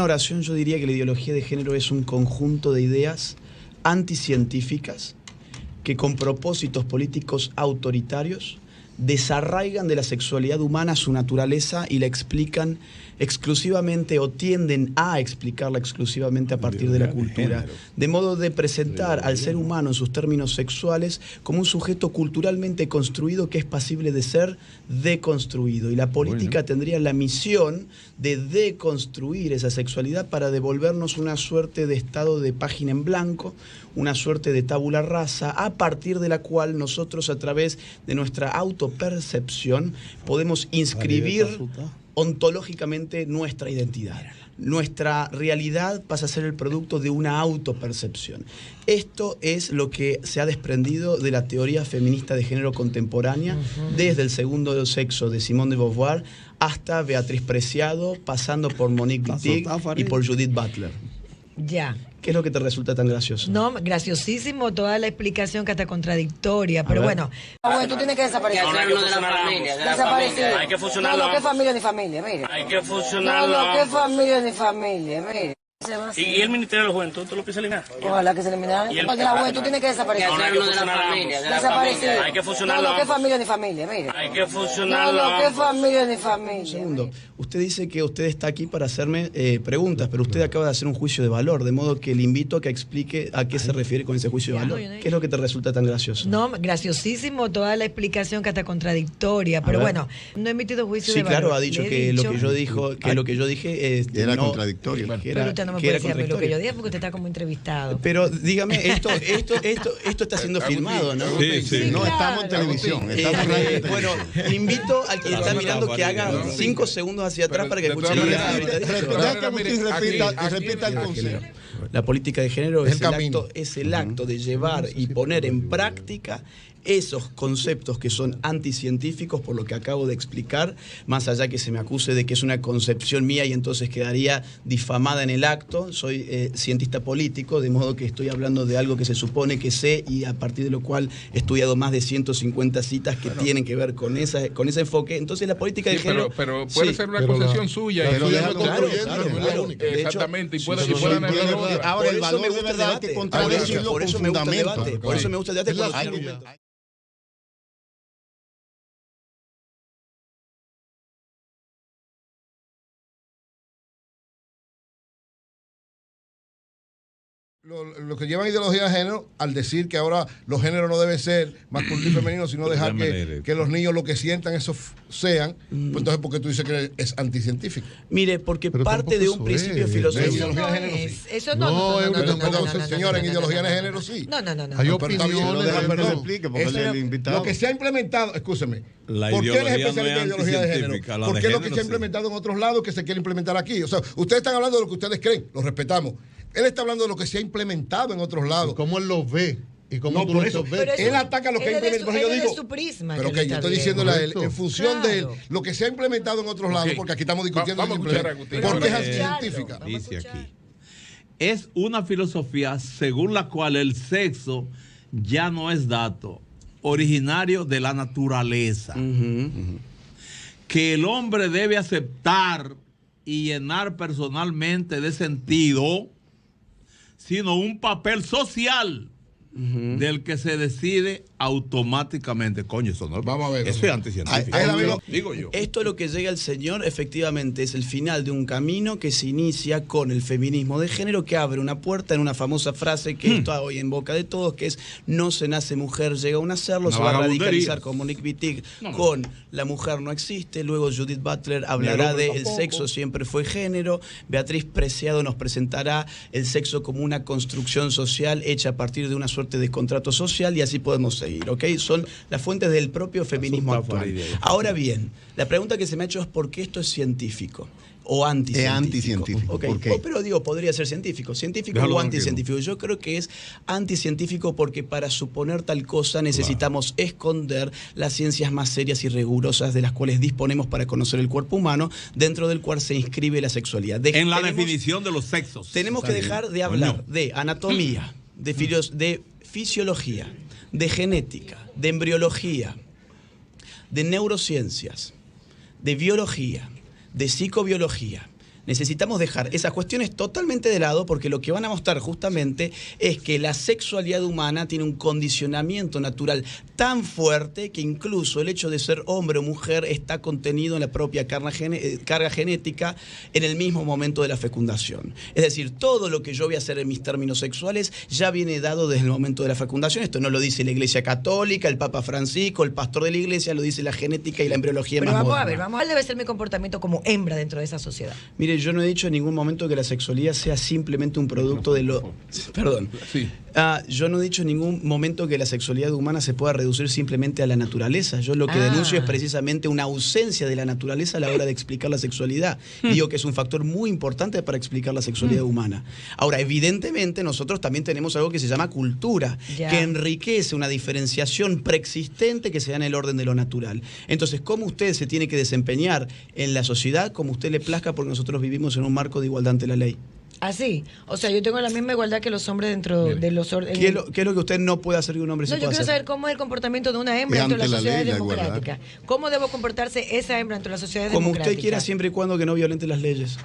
oración yo diría que la ideología de género es un conjunto de ideas anticientíficas que con propósitos políticos autoritarios desarraigan de la sexualidad humana su naturaleza y la explican exclusivamente o tienden a explicarla exclusivamente a partir de la cultura, de modo de presentar al ser humano en sus términos sexuales como un sujeto culturalmente construido que es pasible de ser deconstruido. Y la política tendría la misión de deconstruir esa sexualidad para devolvernos una suerte de estado de página en blanco, una suerte de tabula rasa, a partir de la cual nosotros, a través de nuestra autopercepción, podemos inscribir ontológicamente nuestra identidad. Nuestra realidad pasa a ser el producto de una autopercepción. Esto es lo que se ha desprendido de la teoría feminista de género contemporánea, desde el segundo sexo de Simone de Beauvoir hasta Beatriz Preciado, pasando por Monique Wittig y por Judith Butler. Ya. ¿Qué es lo que te resulta tan gracioso? No, graciosísimo toda la explicación, que hasta contradictoria, pero bueno. Bueno, tú tienes que desaparecer. Hay que fusionar la familia. Desaparecido. Hay que fusionar No, no, que familia ni familia, mire. Hay que fusionar No, que familia ni familia, mire. ¿Y el Ministerio de la Juventud tú lo piensas eliminar? Ojalá que se eliminara. Y el- De la juventud tiene que desaparecer. No, hay que fusionar la familia. Desaparecido. Hay que fusionar No, que familia ni familia, mire. Hay que fusionar No, que familia ni familia. Un segundo. Usted dice que usted está aquí para hacerme preguntas, pero usted acaba de hacer un juicio de valor, de modo que le invito a que explique a qué se refiere con ese juicio de valor. ¿Qué es lo que te resulta tan gracioso? No, graciosísimo toda la explicación, que hasta contradictoria, pero bueno, no he emitido juicio de Sí, valor. claro, ha dicho Le he que dicho- lo que yo dije Era no, contradictorio. que Pero era, usted no me que puede era decir a mí lo que yo contradictorio. dije, porque usted está como entrevistado. Pero dígame, esto está siendo filmado, ¿no? Sí, sí. No, claro. estamos en televisión. Estamos en radio. Bueno, invito al que está mirando que haga 5 segundos hacia atrás para que escuche lo que ahorita dijo. Repita el concepto. La política de género El es camino. el acto de llevar y poner en práctica esos conceptos que son anticientíficos, por lo que acabo de explicar, más allá que se me acuse de que es una concepción mía y entonces quedaría difamada en el acto. Soy cientista político, de modo que estoy hablando de algo que se supone que sé y a partir de lo cual he estudiado más de 150 citas que tienen que ver con ese enfoque. Entonces la política de género... pero puede ser una concepción suya. pero y déjalo suya no concluir, concluyendo, claro, ¿no? claro. De hecho, Exactamente, y sí, puede sí, sí, analizar sí, otra. Ahora, el Por eso valor me gusta debe el debate debate. contradecirlo Por con eso me gusta el fundamento. debate. Por eso me gusta el debate. Hay porque- que- Lo que llevan ideología de género al decir que ahora los géneros no deben ser masculino y femenino, sino dejar que los niños lo que sientan eso sean. Pues entonces, ¿por qué tú dices que es anticientífico? Mire, porque Pero parte de tampoco un eso principio es. filosófico. Eso ideología no de género, es, sí. eso no, Señora, en ideología de género sí. No. Hay No, pero está bien, opiniones. deja, de- perdón. explique, porque Eso el era invitado. Lo que se ha implementado, escúcheme, La ¿por qué él es ideología especialista no es en ideología de género? anticientífica, la ¿Por de qué lo que género se ha sí. implementado en otros lados que se quiere implementar aquí? O sea, ustedes están hablando de lo que ustedes creen, lo respetamos. Él está hablando de lo que se ha implementado en otros lados. ¿Cómo él los ve? ¿Y cómo No, tú por los eso. ves? Pero Él ataca lo que ha implementado. él Yo es de digo, su prisma. pero que que él yo está estoy viendo. diciéndole a él, Correcto. en función de él, Claro. lo que se ha implementado en otros lados, porque aquí estamos discutiendo Vamos a escuchar a Agustín. porque es Vamos a escucharlo. científica. Vamos a Dice escuchar. aquí. Es una filosofía según la cual el sexo ya no es dato originario de la naturaleza, que el hombre debe aceptar y llenar personalmente de sentido, sino un papel social del que se decide automáticamente. Coño, eso no. Vamos a ver. Eso es anticientífico. Ahí la veo. Digo yo. Esto lo que llega al Señor, efectivamente, es el final de un camino que se inicia con el feminismo de género, que abre una puerta en una famosa frase que está hoy en boca de todos, que es: no se nace mujer, llega un hacerlo. Una Se va a vagabundería. radicalizar con Monique Wittig con la mujer no existe. Luego Judith Butler hablará de el sexo siempre fue género. Beatriz Preciado nos presentará el sexo como una construcción social hecha a partir de una suerte de contrato social, y así podemos seguir, ¿ok? Son las fuentes del propio feminismo actual. Ahora bien, la pregunta que se me ha hecho es: ¿por qué esto es científico o anticientífico? Es anticientífico. Ok, ¿Por qué? pero digo, podría ser científico. ¿Científico Déjalo o tranquilo. anticientífico? Yo creo que es anticientífico porque para suponer tal cosa necesitamos esconder las ciencias más serias y rigurosas de las cuales disponemos para conocer el cuerpo humano, dentro del cual se inscribe la sexualidad. En la Tenemos- definición de los sexos. tenemos que dejar de hablar de anatomía, de fisiología, de genética, de embriología, de neurociencias, de biología, de psicobiología, Necesitamos dejar esas cuestiones totalmente de lado porque lo que van a mostrar justamente es que la sexualidad humana tiene un condicionamiento natural tan fuerte que incluso el hecho de ser hombre o mujer está contenido en la propia carga genética en el mismo momento de la fecundación. Es decir, todo lo que yo voy a hacer en mis términos sexuales ya viene dado desde el momento de la fecundación. Esto no lo dice la Iglesia Católica, el Papa Francisco, el pastor de la Iglesia, lo dice la genética y la embriología Pero más vamos moderna. a ver, ¿cuál debe ser mi comportamiento como hembra dentro de esa sociedad? Mire, yo no he dicho en ningún momento que la sexualidad sea simplemente un producto de lo... Perdón. Sí. Yo no he dicho en ningún momento que la sexualidad humana se pueda reducir simplemente a la naturaleza. Yo lo que denuncio es precisamente una ausencia de la naturaleza a la hora de explicar la sexualidad. Y digo que es un factor muy importante para explicar la sexualidad humana. Ahora, evidentemente, nosotros también tenemos algo que se llama cultura, que enriquece una diferenciación preexistente que se da en el orden de lo natural. Entonces, ¿cómo usted se tiene que desempeñar en la sociedad como usted le plazca porque nosotros vivimos en un marco de igualdad ante la ley? Así, o sea, yo tengo la misma igualdad que los hombres dentro de los órdenes. ¿Qué es lo que usted no puede hacer que un hombre No, sí yo pueda quiero hacer? saber cómo es el comportamiento de una hembra dentro de la sociedad democrática. ¿Cómo debo comportarse esa hembra dentro de la sociedad Como democrática? usted quiera, siempre y cuando que no violente las leyes.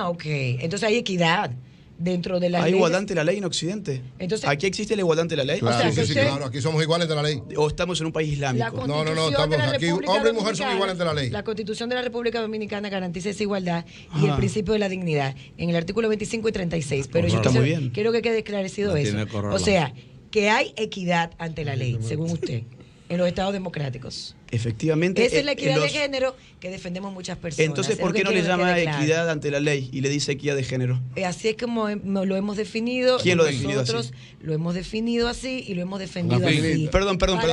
Ok. Entonces hay equidad dentro de la ley. ¿Hay igualdad ante la ley en Occidente? Entonces, ¿aquí existe la igualdad ante la ley? Claro, O sea, que sí, usted- claro, aquí somos iguales ante la ley. ¿O estamos en un país La islámico? No, Constitución estamos de la aquí, República hombre y mujer son Dominicana- iguales ante la ley. La Constitución de la República Dominicana garantiza esa igualdad y el principio de la dignidad en el artículo 25 y 36. Pero yo Está muy bien. quiero que quede esclarecido La eso. tiene corralada. O sea, que hay equidad ante la ley, según usted, en los estados democráticos. Efectivamente. Esa es la equidad los- de género que defendemos muchas personas. Entonces, Es ¿por lo qué que no le quiero que llama quede claro. equidad ante la ley y le dice equidad de género? Así es como lo hemos definido. ¿Quién lo y definió nosotros así? lo hemos definido así y lo hemos defendido La así. feminista. Perdón. Para Este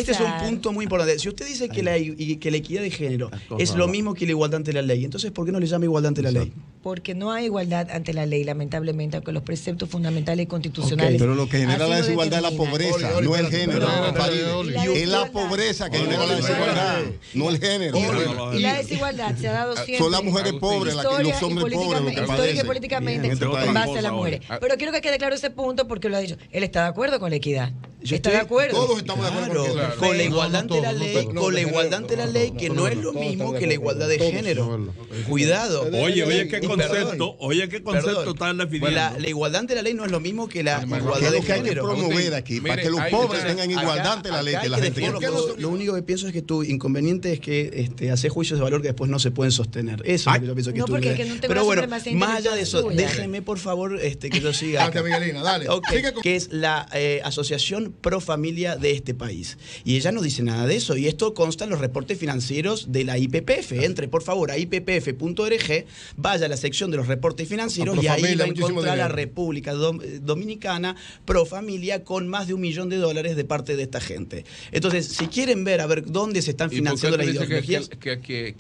es un garantizar- punto muy importante. Si usted dice que la equidad de género es lo mismo que la igualdad ante la ley, entonces ¿por qué no le llama igualdad ante la ley? Porque no hay igualdad ante la ley, lamentablemente, aunque los preceptos fundamentales y constitucionales. Pero lo que genera así la lo desigualdad es la determinan. pobreza, Oli, no el espérate, género. no, Faride. Es la pobreza que genera la desigualdad, no el género. Y la desigualdad se ha dado siempre. Son las mujeres pobres las que- y los hombres pobres los que histórica y padecen. políticamente Bien, este en país. base a las mujeres. Pero quiero que quede claro ese punto porque lo ha dicho. Él está de acuerdo con la equidad. Yo Está estoy- de acuerdo. Todos estamos de acuerdo con Claro, que con la No, igualdad no ante la todos, ley, no todos. con la igualdad ante la ley, que no es lo mismo que la igualdad de género. Cuidado. Oye, qué Y concepto, perdón. están definiendo. La igualdad ante la ley no es lo mismo que la Además, igualdad ¿Qué es de lo que hay que género. promover aquí? Para Mire, que los hay- pobres entonces, tengan igualdad ante la ley Acá que la hay gente definir quiere. lo único que pienso es que tu inconveniente es que haces juicios de valor que después no se pueden sostener. Eso es lo que yo pienso que No, es tu porque idea. es que no tengo Pero la bueno, supremacía más allá de eso, intelectual suya. déjeme por favor que yo siga. Date, Miguelina, dale. Ok, Sigue con- que es la Asociación Pro Familia de este país. Y ella no dice nada de eso. Y esto consta en los reportes financieros de la IPPF. Entre, por favor, a ippf.org, vaya a la sección de los reportes financieros A y ahí Profamilia, va a muchísimo encontrar la dinero. República Dominicana Pro Familia con más de $1 millón de parte de esta gente. Entonces, si quieren ver, a ver dónde se están ¿Y por qué financiando las usted dice ideologías,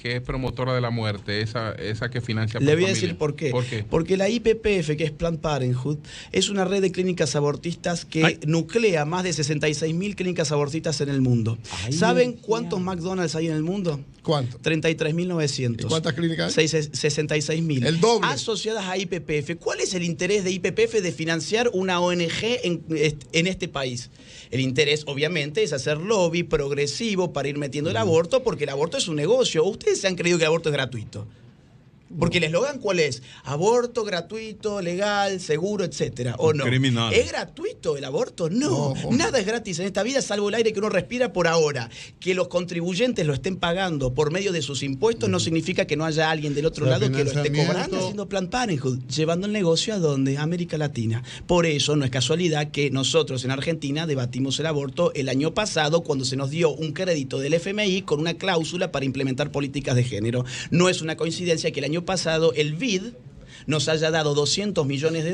que es promotora de la muerte, esa que financia le voy a Familia? decir por qué. ¿Por qué? Porque la IPPF, que es Planned Parenthood, es una red de clínicas abortistas que nuclea más de 66.000 clínicas abortistas en el mundo. ¿Saben cuántos McDonald's hay en el mundo? ¿Cuánto? 33.900. ¿Y cuántas clínicas hay? 66.000. El doble. Asociadas a IPPF. ¿Cuál es el interés de IPPF de financiar una ONG en este país? El interés, obviamente, es hacer lobby progresivo para ir metiendo el aborto, porque el aborto es un negocio. ¿Ustedes se han creído que el aborto es gratuito? Porque el eslogan, ¿cuál es? Aborto gratuito, legal, seguro, etcétera. ¿O no? Criminal. ¿Es gratuito el aborto? No. Nada es gratis en esta vida, salvo el aire que uno respira por ahora. Que los contribuyentes lo estén pagando por medio de sus impuestos no significa que no haya alguien del otro O sea, lado que lo esté financiamiento. cobrando haciendo Planned Parenthood, llevando el negocio a donde, América Latina. Por eso no es casualidad que nosotros en Argentina debatimos el aborto el año pasado cuando se nos dio un crédito del FMI con una cláusula para implementar políticas de género. No es una coincidencia que el año pasado el BID nos haya dado $200 millones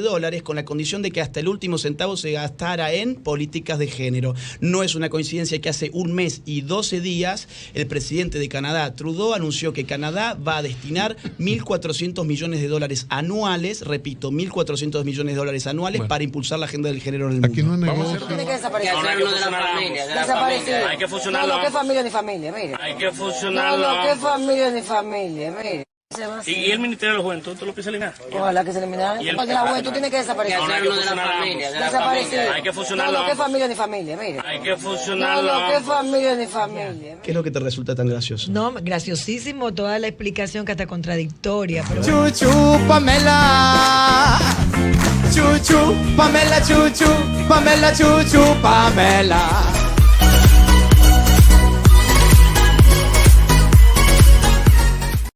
con la condición de que hasta el último centavo se gastara en políticas de género. No es una coincidencia que hace 1 mes y 12 días el presidente de Canadá, Trudeau, anunció que Canadá va a destinar $1.400 millones anuales, repito, $1.400 millones anuales para impulsar la agenda del género en el mundo. Aquí no es negocio. Tiene que desaparecer. Ahora hay que fusionar ambos. Desaparecido. Hay que No, fusionar no, ambos. que familia ni familia, mire. Hay que fusionar No, no, que ambos. familia ni familia, mire. Y el Ministerio de la Juventud, ¿tú lo piensas eliminar? Ojalá que se eliminara. Y el- Porque la juventud tiene que desaparecer. No, no hay que fusionar ambos. Desaparecido. Hay que fusionarlo No, no, que ambos. familia ni familia, mire. Hay que No, fusionarlo no, que ambos. familia ni familia. ¿Qué es lo que te resulta tan gracioso? No, graciosísimo toda la explicación que hasta contradictoria. Pero bueno. Chuchu, Pamela. Chuchu, Pamela, chuchu, Pamela, chuchu, Pamela.